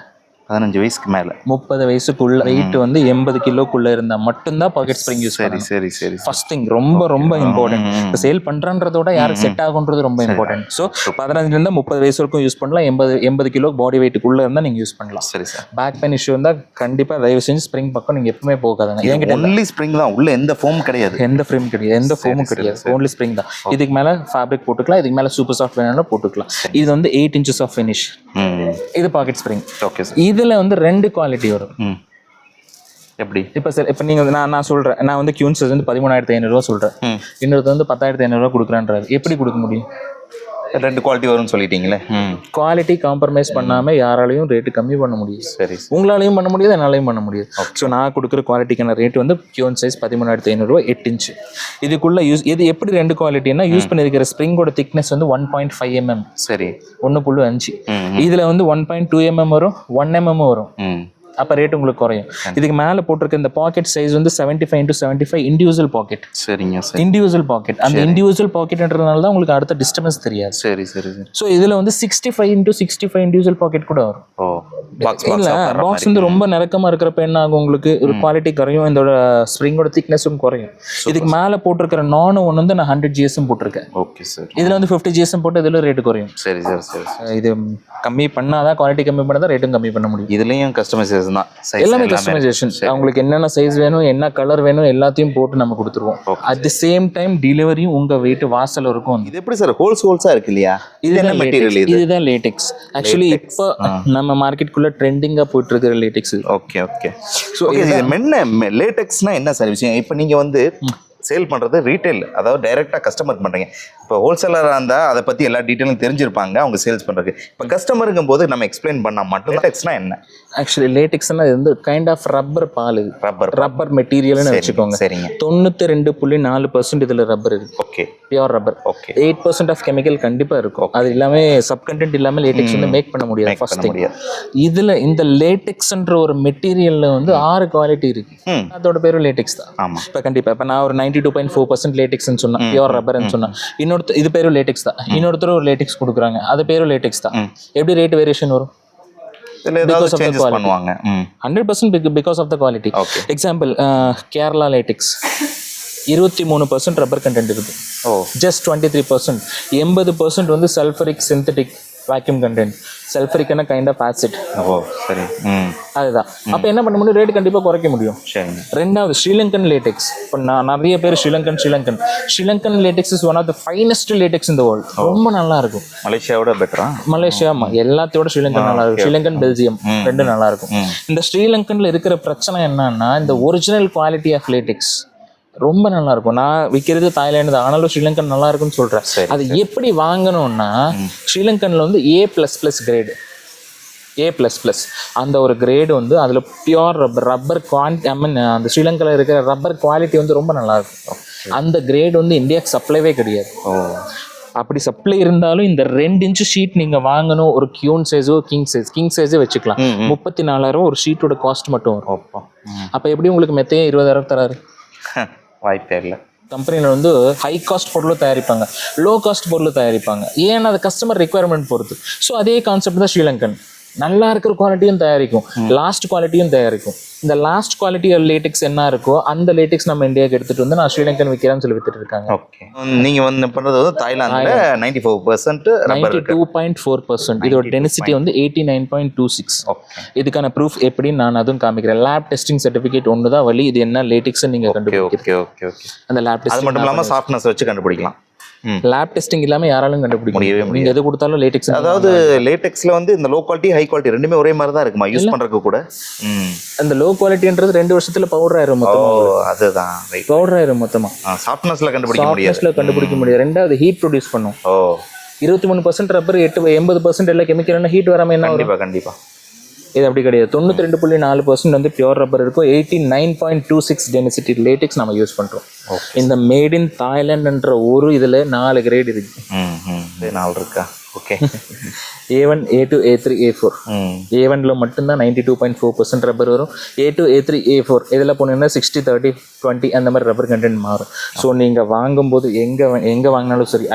15 வயசுக்கு மேலே 30 வயசுக்குள்ள வெயிட் வந்து 80 கிலோக்குள்ள இருந்தா மட்டும்தான் பாக்கெட் ஸ்ப்ரிங் யூஸ் சரி பண்ணணும். சரி சரி ஃபர்ஸ்ட் திங் ரொம்ப ரொம்ப இம்பார்ட்டன்ட். இப்போ சேல் பண்றன்றதோட யாருக்கு செட் ஆகுன்றது ரொம்ப இம்பார்ட்டன்ட். ஸோ 15 இருந்து 30 வயசு வரைக்கும் யூஸ் பண்ணலாம். 80 கிலோ பாடி வெயிட்டுக்குள்ள இருந்தா நீங்க யூஸ் பண்ணலாம். சரி சார். பேக் பெயின் இஷ்யூ இருந்தா கண்டிப்பா தயவு செஞ்சு ஸ்ப்ரிங் பக்கம் நீங்க எப்பவுமே போகாதுங்க. என்கிட்ட ஒன்லி ஸ்ப்ரிங் தான், உள்ள எந்த ஃபோம் கிடையாது, எந்த ஃப்ரேம் கிடையாது, எந்த ஃபோமும் கிடையாது, ஓன்லி ஸ்ப்ரிங் தான். இதுக்கு மேல ஃபேப்ரிக் போட்டுக்கலாம், இதுக்கு மேல சூப்பர் சாஃப்ட் வேணாலும் போட்டுக்கலாம். இது வந்து 8 inches ஆஃப் ஃபினிஷ். இது பாக்கெட் ஸ்ப்ரிங். Okay sir. இதுல வந்து 2 குவாலிட்டி வரும். எப்படி? இப்போ சார் இப்போ நீங்கள் நான் சொல்கிறேன், நான் வந்து கியூன்ஸ் வந்து 13,500 சொல்கிறேன், இன்னொருத்த வந்து 10,500 கொடுக்குறான்றாரு. எப்படி கொடுக்க முடியும்? 2 குவாலிட்டி வரும்னு சொல்லிட்டீங்களே. குவாலிட்டி காம்ப்ரமைஸ் பண்ணாமல் யாராலையும் ரேட்டு கம்மி பண்ண முடியும். சரி. உங்களாலையும் பண்ண முடியாது, என்னாலையும் பண்ண முடியாது. ஸோ நான் கொடுக்குற குவாலிட்டிக்கான ரேட் வந்து கியூன் சைஸ் 13,500, 8 inch. இதுக்குள்ள இது எப்படி 2 குவாலிட்டின்னா, யூஸ் பண்ணியிருக்கிற ஸ்ப்ரிங்கோட திக்னஸ் வந்து 1.5 mm. சரி. 1.5. இதில் வந்து 1.2 mm வரும், 1 mm வரும். அப்போ ரேட் உங்களுக்கு குறையும். இதுக்கு மேலே போட்டிருக்க இந்த பாக்கெட் சைஸ் வந்து 75 into 75 இண்டிவிஜுவல் பாக்கெட். சரிங்க சார். Individual pocket. அந்த இண்டிவிஜுவல் பாக்கெட்ன்றதுனால தான் உங்களுக்கு அடுத்த டிஸ்டர்பன்ஸ் தெரியாது. சரி சரி சரி. ஸோ இதில் வந்து 65 into 65 இண்டிவிஜுவல் பாக்கெட் கூட வரும். ஓ, இல்லை பாக்ஸ் வந்து ரொம்ப நெருக்கமாக இருக்கிறப்ப என்ன ஆகும், உங்களுக்கு ஒரு குவாலிட்டி குறையும், இதோட ஸ்ப்ரிங்கோட திக்னஸும் குறையும். இதுக்கு மேலே போட்டிருக்கிற நானும் ஒன்று வந்து நான் 100 GSM போட்டிருக்கேன். Okay sir. இதில் வந்து 50 GSM போட்டு இதில் ரேட்டு குறையும். சரி சார் சரி. இது கம்மி பண்ணாதான், குவாலிட்டி கம்மி பண்ணாதான் ரேட்டும் கம்மி பண்ண முடியும். இதுலேயும் கஸ்டமைசேஷன் தான், எல்லாமே கஸ்டமைசேஷன். அவங்களுக்கு என்னென்ன சைஸ் வேணும், என்ன கலர் வேணும், எல்லாத்தையும் போட்டு நம்ம கொடுத்துருவோம். அட் தி சேம் டைம் டெலிவரியும் உங்க வீட்டு வாசல் இருக்கும். இது எப்படி சார் ஹோல்ஸா இருக்கு இல்லையா? இதுதான் மெட்டீரியல். இதுதான் லேட்டெக்ஸ். ஆக்சுவலி இப்போ நம்ம மார்க்கெட்டுக்குள்ள ட்ரெண்டிங்கா போயிட்டு இருக்கிற லேட்டெக்ஸ். Okay okay. ஸோ இது என்ன லேட்டெக்ஸ்னா என்ன சார் விஷயம்? இப்போ நீங்க வந்து சேல் பண்ணுறது ரீட்டைல், அதாவது டைரெக்டாக கஸ்டமர் பண்ணுறீங்க. இப்போ ஹோல்சேலராக இருந்தால் அதை பற்றி எல்லா டீட்டெயிலும் தெரிஞ்சிருப்பாங்க அவங்க சேல்ஸ் பண்ணுறதுக்கு. இப்போ கஸ்டமருங்கும் போது நம்ம எக்ஸ்பிளைன் பண்ணால் மட்டும் லேட்டெக்ஸ்னா என்ன? ஆக்சுவலி லேட்டெக்ஸ்னா இது வந்து kind of rubber ball. Rubber மெட்டீரியல்னு வச்சுக்கோங்க. சரிங்க. 92.4% இதில் ரப்பர் இருக்கு. Okay. Pure rubber. Okay. 8% of chemical கண்டிப்பாக இருக்கும். அது எல்லாமே சப் கண்டென்ட் இல்லாமல் லேட்டெக்ஸ் வந்து மேக் பண்ண முடியாது. First thing. இதில் இந்த லேட்டெக்ஸ்ன்ற ஒரு மெட்டீரியலில் வந்து 6 குவாலிட்டி இருக்கு. அதோட பேரும் லேட்டெக்ஸ் தான். ஆமாம். இப்போ கண்டிப்பாக இப்போ நான் ஒரு 92.4% லேட்டெக்ஸ்ன்னு சொன்னேன், பியூர் ரப்பர்னு சொன்னேன். இன்னொருத்தர் இது பேரும் லேட்டெக்ஸ் தான். இன்னொருத்தர் ஒரு லேட்டெக்ஸ் கொடுக்குறாங்க, அது பேரும் லேட்டெக்ஸ் தான். எப்படி ரேட் வேரியேஷன் வரும்? Because of the quality. 100% because of the quality. Example, Kerala latex 23% rubber content இருக்கு. ஜஸ்ட் 23%. 80% வந்து சல்ஃபரிக் சிந்தட்டிக் வேக்யூம் கண்டென்ட். சல்ஃபரிக்கான கைண்ட் ஆஃப் ஆசிட். சரி. அதுதான். அப்போ என்ன பண்ண முடியும்? ரேட் கண்டிப்பாக குறைக்க முடியும். ரெண்டாவது ஸ்ரீலங்கன் லேட்டெக்ஸ். இப்போ நான் நிறைய பேர் Sri Lankan latex is one of the finest latex in the world. ரொம்ப நல்லா இருக்கும். மலேசியாவோட பெட்டரா? மலேசியா எல்லாத்தையோட ஸ்ரீலங்கன் நல்லா இருக்கும். ஸ்ரீலங்கன், பெல்ஜியம் ரெண்டும் நல்லா இருக்கும். இந்த ஸ்ரீலங்கன்ல இருக்கிற பிரச்சனை என்னன்னா, இந்த ஒரிஜினல் குவாலிட்டி ஆஃப் லேட்டெக்ஸ் ரொம்ப நல்லா இருக்கும். நான் விற்கிறது தாய்லாந்து தான், ஆனாலும் ஸ்ரீலங்கன் நல்லா இருக்குன்னு சொல்றேன். அது எப்படி வாங்கணும்னா, ஸ்ரீலங்கன்ல வந்து A++ கிரேடு, A++, அந்த ஒரு கிரேடு வந்து அதில் பியூர் ரப்பர் அந்த ஸ்ரீலங்காவில் இருக்கிற ரப்பர் குவாலிட்டி வந்து ரொம்ப நல்லா இருக்கும். அந்த கிரேடு வந்து இந்தியாவுக்கு சப்ளைவே கிடையாது. அப்படி சப்ளை இருந்தாலும் இந்த 2 inch ஷீட் நீங்கள் வாங்கணும். ஒரு கியூன் சைஸோ கிங் சைஸே வச்சுக்கலாம். 34,000 ஒரு ஷீட்டோட காஸ்ட் மட்டும் வரும். அப்போ எப்படி உங்களுக்கு மெத்தையே 20,000 தராரு? வாய்ப்பே இல்லை. கம்பெனியில் வந்து ஹை காஸ்ட் பொருளும் தயாரிப்பாங்க, லோ காஸ்ட் பொருளும் தயாரிப்பாங்க. ஏன்னா அது கஸ்டமர் ரெக்குயர்மெண்ட் பொறுத்து. ஸோ அதே கான்செப்ட் தான் ஸ்ரீலங்கன். நல்லா இருக்கிற குவாலிட்டியும் தயாரிக்கும், லாஸ்ட் குவாலிட்டியும் தயாரிக்கும். இந்த லாஸ்ட் குவாலிட்டி லேட்டெக்ஸ் என்ன இருக்கோ அந்த லேட்டெக்ஸ் நம்ம இந்தியாவுக்கு எடுத்துட்டு வந்து நான் ஸ்ரீலங்கன் விற்கிறேன்னு சொல்லி வித்துட்டு இருக்காங்க. ஓகே. நீங்க வந்து பண்றது வந்து தாய்லாந்துல 94% ரப்பர் இருக்கு. 92.4%. இதோட டென்சிட்டி வந்து 89.26. இதுக்கான ப்ரூஃப் எப்படி நான் அதுவும் காமிக்கிறேன். லேப் டெஸ்டிங் சர்டிஃபிகேட் ஒன்று தான் வழி. இது என்ன லேட்டெக்ஸ் நீங்க கண்டுபிடிக்கலாம். ஓகே. அந்த லேப் டெஸ்ட் அது மட்டும் இல்லாம சாஃப்ட்னஸ் வச்சு கண்டுபிடிக்கலாம். லேப் டெஸ்டிங் இல்லாம யாராலும் கண்டுபிடிக்க முடியாது. நீங்க எது கொடுத்தாலும் லேட்டெக்ஸ். அதாவது லேட்டெக்ஸ்ல வந்து இந்த லோ குவாலிட்டி ஹை குவாலிட்டி ரெண்டுமே ஒரே மாதிரி தான் இருக்குமா யூஸ் பண்றதுக்கு கூட? அந்த லோ குவாலிட்டின்றது 2 வருஷத்துல பவுடர் ஆயிரும் மொத்தமா. அதுதான் பவுடர் ஆயிரும் மொத்தமா. சாஃப்ட்னஸ்ல கண்டுபிடிக்க முடியாது. ரெண்டாவது ஹீட் ப்ரொடியூஸ் பண்ணும். 23% ரப்பர், 80% எல்லாம் கெமிக்கல், ஹீட் வராம என்ன? கண்டிப்பா. இது அப்படி கிடையாது. 92.4% வந்து பியூர் ரப்பர் இருக்கும். 89.26 டென்சிட்டி லேட்டெக்ஸ் நம்ம யூஸ் பண்றோம். இந்த மேட் இன் தாய்லாந்துன்ற ஒரு இதுல 4 கிரேட் இருக்கு. 4 இருக்கா? Okay. A1, A2, A3, A4. A1ல மட்டும்தான் 92.4% ரப்பர் வரும். A2, A3, A4 இதில் போனீங்கன்னா 60-30 20 அந்த மாதிரி ரப்பர் கண்டென்ட் மாறும். ஸோ நீங்கள் வாங்கும்போது எங்கே வாங்கினாலும் சரி,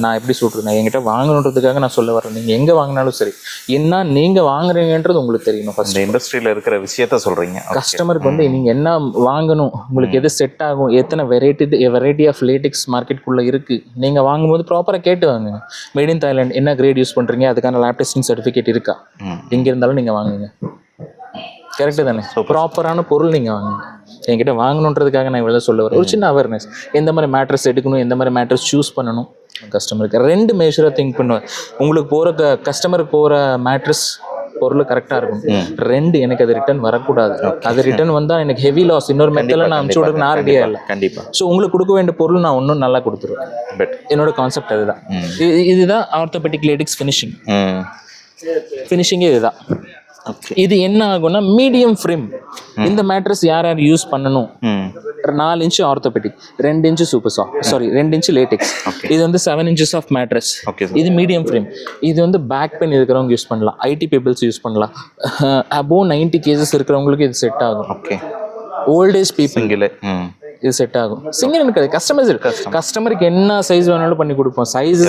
நான் எப்படி சொல்கிறேன், என்கிட்ட வாங்கணுன்றதுக்காக நான் சொல்ல வரேன். நீங்கள் எங்கே வாங்கினாலும் சரி, என்ன நீங்கள் வாங்குறீங்கன்றது உங்களுக்கு தெரியணும். ஃபர்ஸ்ட் இண்டஸ்ட்ரியில் இருக்கிற விஷயத்த சொல்கிறீங்க. கஸ்டமருக்கு வந்து நீங்கள் என்ன வாங்கணும், உங்களுக்கு எது செட் ஆகும், எத்தனை வெரைட்டி ஆஃப் லேட்டெக்ஸ் மார்க்கெட்டுக்குள்ளே இருக்குது, நீங்கள் வாங்கும்போது ப்ராப்பராக கேட்டு வாங்குங்க. மேட் இன் தாய்லாந்து என்ன கிரேட் யூஸ் பண்ணுறீங்க, அதுக்கான லேப் டெஸ்டிங் சர்டிஃபிகேட் இருக்கா, எங்கே இருந்தாலும் நீங்கள் வாங்குங்க. கரெக்டு தானே? ப்ராப்பரான பொருள் நீங்கள் வாங்குங்க. என்கிட்ட வாங்கணுன்றதுக்காக நான் இவ்வளோ சொல்ல வரேன். ஒரு சின்ன அவேர்னஸ், எந்த மாதிரி மேட்ரஸ் எடுக்கணும், எந்த மாதிரி மேட்ரஸ் சூஸ் பண்ணணும் கஸ்டமருக்கு. 2 மேஜராக திங்க் பண்ணுவேன். உங்களுக்கு போகிற கஸ்டமருக்கு போகிற மேட்ரஸ் பொருள் கரெக்டாக இருக்கும். 2 எனக்கு அது ரிட்டர்ன் வரக்கூடாது. அது ரிட்டர்ன் வந்தால் எனக்கு ஹெவி லாஸ். இன்னொரு மெத்தடில் நான் அனுப்பிச்சு விடுறது நான் ரெடியாக இல்லை. கண்டிப்பாக. ஸோ உங்களுக்கு கொடுக்க வேண்டிய பொருள் நான் இன்னும் நல்லா கொடுத்துருவேன். என்னோட கான்செப்ட் அதுதான். இதுதான் ஆர்த்தோபெடிக் லேட்டெக்ஸ் ஃபினிஷிங்கே இதுதான். இது என்ன ஆகும்னா மீடியம் ஃப்ரேம். இந்த மேட்ரஸ் யார் யூஸ் பண்ணணும், 4 inch orthopaedic, 2 inch super soft, 2 inch LaTeX. இது வந்து 7 inches ஆஃப் மேட்ரஸ். இது மீடியம் ஃப்ரேம். இது வந்து பேக் பெயின் இருக்கிறவங்க யூஸ் பண்ணலாம், ஐடி பீப்புள்ஸ் யூஸ் பண்ணலாம், அபோவ் 90 kgs இருக்கிறவங்களுக்கு இது செட் ஆகும். ஓகே, ஓல்ட் ஏஜ் பீப்புள் இது செட் ஆகும். சிங்கிள் இருக்காது. கஸ்டமருக்கு என்ன சைஸ் வேணாலும் பண்ணி கொடுப்போம். Size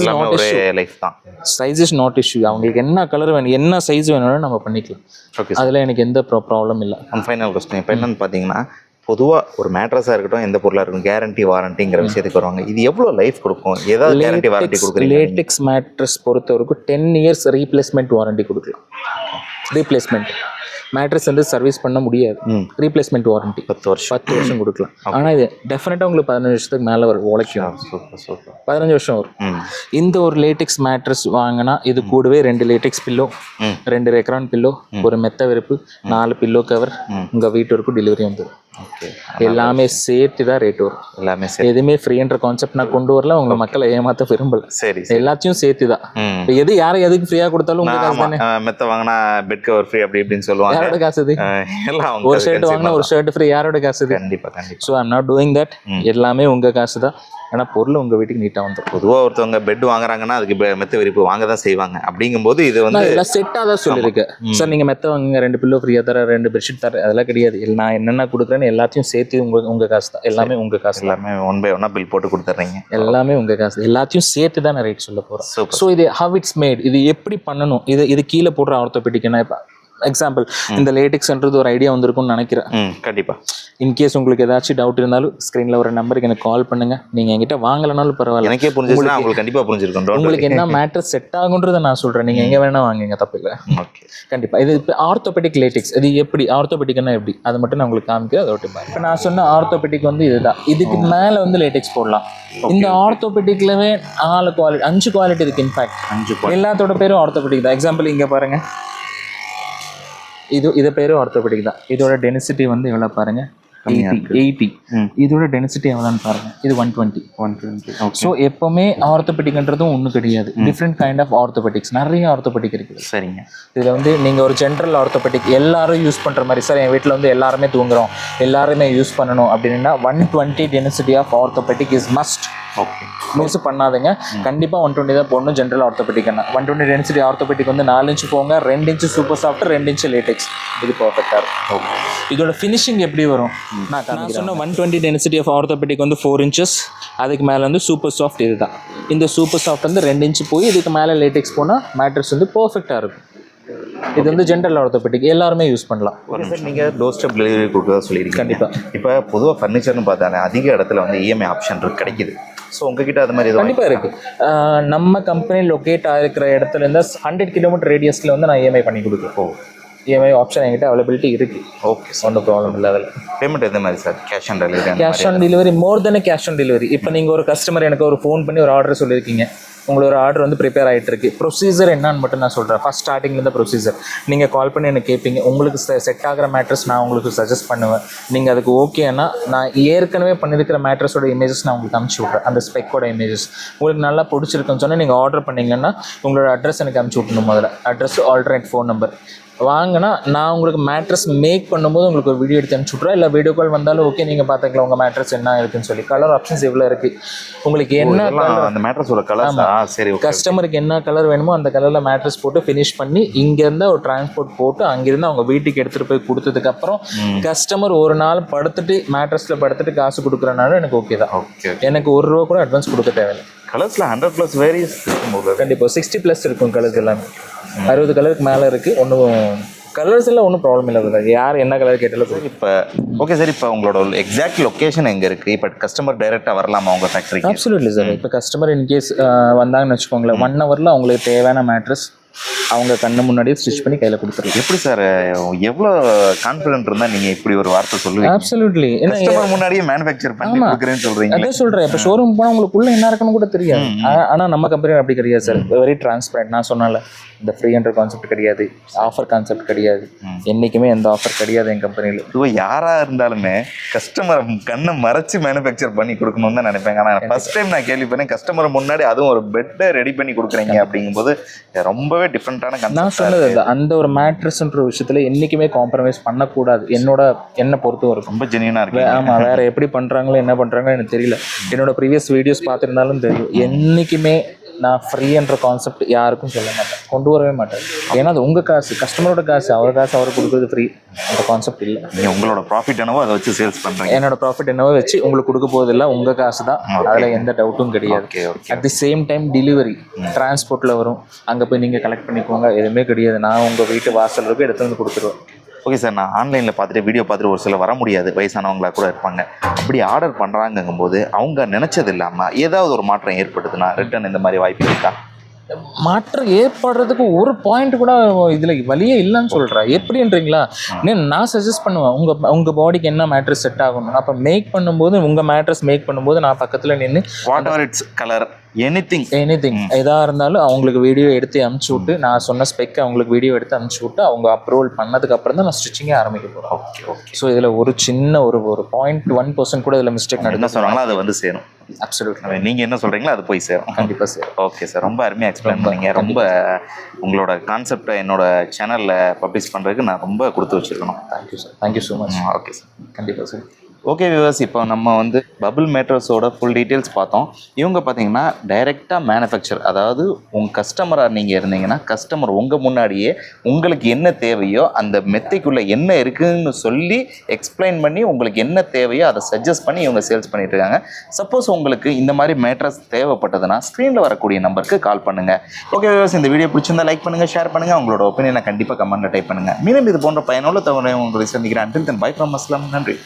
is not issue. அவங்களுக்கு என்ன கலர் வேணும், என்ன சைஸ் வேணாலும் நம்ம பண்ணிக்கலாம். அதில் எனக்கு எந்த ப்ராப்ளம் இல்லை. ஃபைனல் கொஸ்டின் இப்போ என்னன்னு பார்த்தீங்கன்னா, பொதுவாக ஒரு மேட்ரஸாக இருக்கட்டும், எந்த பொருளாக இருக்கட்டும், கேரண்டி வாரண்டிங்கிற விஷயத்துக்கு வருவாங்க. இது எவ்வளோ லைஃப் கொடுக்கும், ஏதாவது கேரண்டி வாரண்டி கொடுக்குறீங்க? லேட்டெக்ஸ் மேட்ரஸ் பொறுத்த வரைக்கும் 10 years ரீப்ளேஸ்மெண்ட் வாரண்டி கொடுக்கலாம். ரீப்ளேஸ்மெண்ட் மேட்ரஸ் வந்து சர்வீஸ் பண்ண முடியாது. ரீப்ளேஸ்மெண்ட் வாரண்டி 10 வருஷம் கொடுக்கலாம். ஆனால் இது டெஃபினட்டாக உங்களுக்கு 15 வருஷத்துக்கு மேலே வரும். உழைக்கும். 15 வருஷம் வரும். இந்த ஒரு லேட்டெக்ஸ் மேட்ரஸ் வாங்கினா இது கூடவே 2 லேட்டெக்ஸ் பில்லோ, 2 ரெக்ரான் பில்லோ, ஒரு மெத்த வெறுப்பு, 4 பில்லோ கவர் உங்கள் வீட்டு வரைக்கும் டெலிவரி வந்துடும். எல்லாமே சேர்த்து தான் ரேட் வரும். எல்லாமே எதுவுமே ஃப்ரீன்ற கான்செப்ட் நான் கொண்டு வரல. உங்களை மக்களை ஏமாற்ற விரும்பல. சரி, எல்லாத்தையும் சேர்த்து தான். எது யாரை எதுக்கு ஃப்ரீயாக கொடுத்தாலும் உங்க காசு தானே. மெத்த வாங்கினா பெட் கவர் ஃப்ரீ அப்படி இப்படின்னு சொல்லுவாங்க. யாரோட காசு இது? ஒரு ஷர்ட் வாங்கினா ஒரு ஷர்ட் ஃப்ரீ. யாரோட காசு இது? கண்டிப்பாக. So I'm not doing that. எல்லாமே உங்கள் காசு தான். ஆனால் பொருள் உங்கள் வீட்டுக்கு நீட்டாக வந்துடும். பொதுவாக ஒருத்தவங்க பெட் வாங்குறாங்கன்னா அதுக்கு மெத்த விரிப்பு வாங்க தான் செய்வாங்க. அப்படிங்கும்போது இது வந்து எல்லாம் செட்டாக தான் சொல்லியிருக்கேன். சார் நீங்கள் மெத்த வாங்குங்க, 2 பில்லோ ஃப்ரீயாக தர, 2 பெட்ஷீட் தர, அதெல்லாம் கிடையாது. நான் என்னென்ன கொடுக்குறேன்னு எல்லாத்தையும் சேர்த்து உங்கள் காசு தான். எல்லாமே உங்கள் காசு. எல்லாமே 1 by 1 பில் போட்டு கொடுத்துட்றீங்க. எல்லாமே உங்கள் காசு. எல்லாத்தையும் சேர்த்து தான் நான் ரேட் சொல்ல போகிறேன். ஸோ இது ஹவ் இட்ஸ் மேட், இது எப்படி பண்ணணும், இது கீழே போடுற ஆர்த்தோபெடிக்னா இப்போ எக்ஸாம்பிள் இந்த லேட்டெக்ஸ்ன்றது ஒரு ஐடியா வந்திருக்கும்னு நினைக்கிறேன். கண்டிப்பாக. இன்கேஸ் உங்களுக்கு ஏதாச்சும் டவுட் இருந்தாலும் ஸ்க்ரீனில் ஒரு நம்பருக்கு எனக்கு கால் பண்ணுங்கள். நீங்கள் என்கிட்ட வாங்கலனாலும் பரவாயில்ல. எனக்கே புரிஞ்சுச்சுன்னா உங்களுக்கு கண்டிப்பாக புரிஞ்சிருக்கும். உங்களுக்கு என்ன மேட்ரஸ் செட் ஆகுன்றதை நான் சொல்கிறேன். நீங்கள் எங்கே வேணால் வாங்குங்க, தப்பு இல்லை. ஓகே, கண்டிப்பாக. இது இப்போ ஆர்த்தோபெடிக் லேட்டெக்ஸ். இது எப்படி ஆர்த்தோபெடிக்னா எப்படி, அதை மட்டும் நான் உங்களுக்கு காமிக்கிறேன். அதை விட்டு பாருங்க. இப்போ நான் சொன்ன ஆர்த்தோபெடிக் வந்து இதுதான். இதுக்கு மேலே வந்து லேட்டெக்ஸ் போடலாம். இந்த ஆர்த்தோபெடிக்லவே 4 குவாலிட்டி 5 குவாலிட்டி இருக்குது. இன்ஃபேக்ட் 5 எல்லாத்தோட பேரும் ஆர்த்தோபெடிக் தான். எக்ஸாம்பிள் இங்கே பாருங்கள், இது பேரும் ஆர்த்தோபெடிக் தான். இதோட டென்சிட்டி வந்து எவ்வளோ பாருங்க, 80. இதோட டென்சிட்டி எவ்வளோன்னு பாருங்க, இது 120. ஸோ எப்பவுமே ஆர்த்தோபெடிக்ன்றதும் ஒன்றும் கிடையாது. டிஃப்ரெண்ட் கைண்ட் ஆஃப் ஆர்த்தோபெடிக்ஸ், நிறைய ஆர்த்தோபெடிக் இருக்குது. சரிங்க. இதில் வந்து நீங்கள் ஒரு ஜென்ரல் ஆர்த்தோபெடிக் எல்லாரும் யூஸ் பண்ணுற மாதிரி, சார் என் வீட்டில் வந்து எல்லாருமே தூங்குறோம், எல்லாருமே யூஸ் பண்ணணும் அப்படின்னா 120 density of orthopaedic is must. Okay, miss பண்ணாதுங்க. கண்டிப்பாக 120 தான் போடணும் ஜென்ரல் ஆர்த்தோபெடிக்னா. 120 டென்சிட்டி ஆர்த்தோபெடிக் வந்து 4 இன்ச்சு போங்க, 2 inch super soft, 2 inch LaTeX. இது பர்ஃபெக்டாக இருக்கும். ஓகே, இதோட ஃபினிஷிங் எப்படி வரும் நான் சொன்ன 120 டென்சிட்டி ஆஃப் ஆர்த்தோபெடிக் வந்து 4 inches. அதுக்கு மேலே வந்து சூப்பர் சாஃப்ட். இதுதான். இந்த சூப்பர் சாஃப்ட் வந்து 2 இன்ச்சு போய் இதுக்கு மேலே லேட்டெக்ஸ் போனால் மேட்ரஸ் வந்து பர்ஃபெக்டாக இருக்கும். இது வந்து ஜென்ரல் ஆர்த்தோபெடிக் எல்லாருமே யூஸ் பண்ணலாம். நீங்கள் டோர் ஸ்டெப் டெலிவரி கொடுக்குறதா சொல்லியிருக்கீங்க. கண்டிப்பாக. இப்போ பொதுவாக ஃபர்னிச்சர்னு பார்த்தாலே அதிக இடத்துல வந்து இஎம்ஐ ஆப்ஷன் கிடைக்குது. ஸோ உங்ககிட்ட அது மாதிரி கண்டிப்பாக இருக்குது. நம்ம கம்பெனி லொக்கேட் ஆகிருக்கிற இடத்துல இருந்து 100 kilometer ரேடியஸில் வந்து நான் இஎம்ஐ பண்ணி கொடுக்குறேன். இஎம்ஐ ஆப்ஷன் என்கிட்ட அவைலபிலிட்டி இருக்குது. ஓகே, ஒன்றும் ப்ராப்ளம் இல்லை. அதில் பேமெண்ட் எந்த மாதிரி sir? Cash on delivery? Cash on delivery, more then cash on delivery. இப்போ நீங்கள் ஒரு கஸ்டமர் எனக்கு ஒரு ஃபோன் பண்ணி ஒரு ஆர்டர் சொல்லியிருக்கீங்க, உங்களோட ஆர்டர் வந்து ப்ரிப்பேர் ஆகிட்டு இருக்கு. ப்ரொசீஜர் என்னன்னு மட்டும் நான் சொல்கிறேன். ஃபஸ்ட் ஸ்டார்டிங்லேருந்து ப்ரொசீஜர் நீங்கள் கால் பண்ணி எனக்கு கேட்பீங்க. உங்களுக்கு செட் ஆகிற மேட்ரஸ் நான் உங்களுக்கு சஜஸ்ட் பண்ணுவேன். நீங்கள் அதுக்கு ஓகேன்னா நான் ஏற்கனவே பண்ணியிருக்கிற மேட்ரஸோட இமேஜஸ் நான் உங்களுக்கு அனுப்பிச்சி விட்றேன். அந்த ஸ்பெக்கோட இமேஜஸ் உங்களுக்கு நல்லா பிடிச்சிருக்குன்னு சொன்னால் நீங்கள் ஆர்டர் பண்ணிங்கன்னா உங்களோட அட்ரஸ் எனக்கு அனுப்பிச்சி விட்டணும். முதல்ல அட்ரஸ், ஆல்டர்னேட் ஃபோன் நம்பர், வாங்கினா நான் உங்களுக்கு மேட்ரஸ் மேக் பண்ணும்போது உங்களுக்கு ஒரு வீடியோ எடுத்து அனுப்பிச்சுட்றேன், இல்லை வீடியோ கால் வந்தாலும் ஓகே, நீங்கள் பார்த்துக்கலாம் உங்கள் மேட்ரஸ் என்ன இருக்குன்னு சொல்லி. கலர் ஆப்ஷன்ஸ் எவ்வளோ இருக்குது உங்களுக்கு, என்ன அந்த மேட்ரஸோட கலர். சரி, கஸ்டமருக்கு என்ன கலர் வேணுமோ அந்த கலரில் மேட்ரஸ் போட்டு ஃபினிஷ் பண்ணி இங்கேருந்து ஒரு டிரான்ஸ்போர்ட் போட்டு அங்கேருந்து அவங்க வீட்டுக்கு எடுத்துகிட்டு போய் கொடுத்ததுக்கப்புறம் கஸ்டமர் ஒரு நாள் படுத்துட்டு மேட்ரஸில் படுத்துட்டு காசு கொடுக்குறனால எனக்கு ஓகே தான். ஓகே, எனக்கு ₹1 கூட அட்வான்ஸ் கொடுக்க தேவையில்லை. கலர்ஸில் 100+ வேரியஸ் இருக்கும்போது கண்டிப்பாக 60+ இருக்கும் கலர்ஸ் எல்லாமே. 60 கலருக்கு மேலே இருக்குது. ஒன்றும் கலர்ஸ் எல்லாம் ஒன்றும் ப்ராப்ளம் இல்லை brother. யார் என்ன கலர் கேட்டாலும் சரி. இப்போ ஓகே சார், இப்போ உங்களோட எக்ஸாக்ட் லொக்கேஷன் எங்கே இருக்குது? இப்போ கஸ்டமர் டைரெக்டாக வரலாமா உங்கள் ஃபேக்ட்ரிக்கு? Absolutely sir. இப்போ கஸ்டமர் இன்கேஸ் வந்தாங்கன்னு வச்சுக்கோங்களேன், 1 ஹவரில் அவங்களுக்கு தேவையான மேட்ரஸ் அவங்க கண்ணு முன்னாடியே ஸ்டிச் பண்ணி கையில் கொடுத்துருங்க. எப்படி சார், எவ்வளோ கான்ஃபிடென்ட் இருந்தால் நீங்கள் இப்படி ஒரு வார்த்தை சொல்லுவீங்க? அப்சல்யூட்லி. கஸ்டமர் முன்னாடியே மேனுஃபேக்சர் பண்ணி கொடுக்குறேன்னு சொல்கிறீங்க. அதே சொல்கிறேன். இப்போ ஷோரூம் போனால் உங்களுக்குள்ள என்ன இருக்குன்னு கூட தெரியாது. ஆனால் நம்ம கம்பெனி அப்படி கிடையாது சார். Very transparent. நான் சொன்னால இந்த ஃப்ரீ என்ற கான்செப்ட் கிடையாது, ஆஃபர் கான்செப்ட் கிடையாது, என்றைக்குமே எந்த ஆஃபர் கிடையாது என் கம்பெனியில். இதுவோ யாராக இருந்தாலுமே கஸ்டமர் கண்ணை மறைச்சு மேனுஃபேக்சர் பண்ணி கொடுக்கணும்னு தான் நினைப்பேங்க. ஆனால் ஃபர்ஸ்ட் டைம் நான் கேள்விப்பட்டேன் கஸ்டமர் முன்னாடி அதுவும் ஒரு பெட்டை ரெடி பண்ணி கொடுக்குறீங்க அப்படிங்கும்போது ரொம்பவே டிஃப்ரெண்ட்டான கான்செப்ட். நான் சொன்னது அந்த ஒரு மேட்ரஸ்ன்ற விஷயத்தில் என்றைக்குமே காம்ப்ரமைஸ் பண்ணக்கூடாது. என்னை பொறுத்த வரைக்கும் ரொம்ப ஜெனியூனாக இருக்கு. ஆமாம், வேறு எப்படி பண்ணுறாங்களோ என்ன பண்ணுறாங்களோ எனக்கு தெரியல. என்னோட ப்ரீவியஸ் வீடியோஸ் பார்த்துருந்தாலும் தெரியும். என்றைக்குமே நான் ஃப்ரீன்ற கான்செப்ட் யாருக்கும் சொல்ல மாட்டேன், கொண்டு வரவே மாட்டேன். ஏன்னா அது உங்கள் காசு, கஸ்டமரோட காசு, அவர் காசு அவர் கொடுக்குறது ஃப்ரீ. அந்த கான்செப்ட் இல்லை. நீங்கள் உங்களோட ப்ராஃபிட் என்னவோ அதை வச்சு சேல்ஸ் பண்ணுறீங்க. என்னோட ப்ராஃபிட் என்னவோ வச்சு உங்களுக்கு கொடுக்க போதில்லை, உங்கள் காசு தான், அதில் எந்த டவுட்டும் கிடையாது. At the same time delivery டிரான்ஸ்போர்ட்டில் வரும், அங்கே போய் நீங்கள் கலெக்ட் பண்ணிக்கோங்க, எதுவுமே கிடையாது. நான் உங்கள் வீட்டு வாசல் இருக்கு எடுத்து வந்து கொடுத்துருவேன். ஓகே சார், நான் ஆன்லைனில் பார்த்துட்டு வீடியோ பார்த்துட்டு ஒரு சில வர முடியாது, வயசானவங்களா கூட இருப்பாங்க. அப்படி ஆர்டர் பண்ணுறாங்கங்கும்போது அவங்க நினச்சது இல்லாமல் ஏதாவது ஒரு மாற்றம் ஏற்படுதுன்னா ரிட்டர்ன் இந்த மாதிரி வாய்ப்பு இருக்கா? மாற்றம் ஏற்படுறதுக்கு ஒரு பாயிண்ட் கூட இதில் வழியே இல்லைன்னு சொல்கிறேன். எப்படின்றீங்களா, நான் சஜஸ்ட் பண்ணுவேன் உங்கள் பாடிக்கு என்ன மேட்ரஸ் செட் ஆகணும். அப்போ மேக் பண்ணும்போது உங்கள் மேட்ரஸ் மேக் பண்ணும்போது நான் பக்கத்தில் நின்று what ever it's colour anything எதாக இருந்தாலும் அவங்களுக்கு வீடியோ எடுத்து அனுப்பிச்சி விட்டு, நான் சொன்ன ஸ்பெக் அவங்களுக்கு வீடியோ எடுத்து அனுப்பிச்சி விட்டு அவங்க அப்ரூவல் பண்ணதுக்கு அப்புறம் தான் நான் ஸ்டிச்சிங்கே ஆரம்பிக்க போகிறேன். Okay okay. ஸோ இதில் ஒரு சின்ன ஒரு 0.1% கூட இதில் மிஸ்டேக் என்ன சொல்கிறாங்களோ அது வந்து சேரும். அப்சல்யூட்லி. நீங்கள் என்ன சொல்கிறீங்களோ அது போய் சேரும். கண்டிப்பாக சேரும். ஓகே சார், ரொம்ப அருமையாக எக்ஸ்பிளைன் பண்ணீங்க. ரொம்ப உங்களோட கான்செப்டை என்னோட சேனலில் பப்ளிஷ் பண்ணுறதுக்கு நான் ரொம்ப கொடுத்து வச்சுருக்கணும். Thank you sir. Thank you so much. Okay sir. கண்டிப்பாக சார். ஓகே வியூவர்ஸ், இப்போ நம்ம வந்து பபிள் மேட்ரஸோட ஃபுல் டீட்டெயில்ஸ் பார்த்தோம். இவங்க பார்த்தீங்கன்னா டைரெக்டாக மேனுஃபேக்சர், அதாவது உங்கள் கஸ்டமராக நீங்கள் இருந்தீங்கன்னா கஸ்டமர் உங்கள் முன்னாடியே உங்களுக்கு என்ன தேவையோ அந்த மெத்தைக்குள்ளே என்ன இருக்குதுன்னு சொல்லி எக்ஸ்பிளைன் பண்ணி உங்களுக்கு என்ன தேவையோ அதை சஜஸ்ட் பண்ணி இவங்க சேல்ஸ் பண்ணிட்டு இருக்காங்க. சப்போஸ் உங்களுக்கு இந்த மாதிரி மேட்ரஸ் தேவைப்பட்டதுன்னா ஸ்க்ரீனில் வரக்கூடிய நம்பருக்கு கால் பண்ணுங்கள். ஓகே வியூவர்ஸ், இந்த வீடியோ பிடிச்சிருந்தா லைக் பண்ணுங்கள், ஷேர் பண்ணுங்கள், உங்களோட ஒப்பீனியனை கண்டிப்பாக கமெண்ட்டில் டைப் பண்ணுங்கள். மீண்டும் இது போன்ற பயனுள்ள தகவலை உங்களை சந்திக்கிறேன். Until then, bye from Aslam. நன்றி.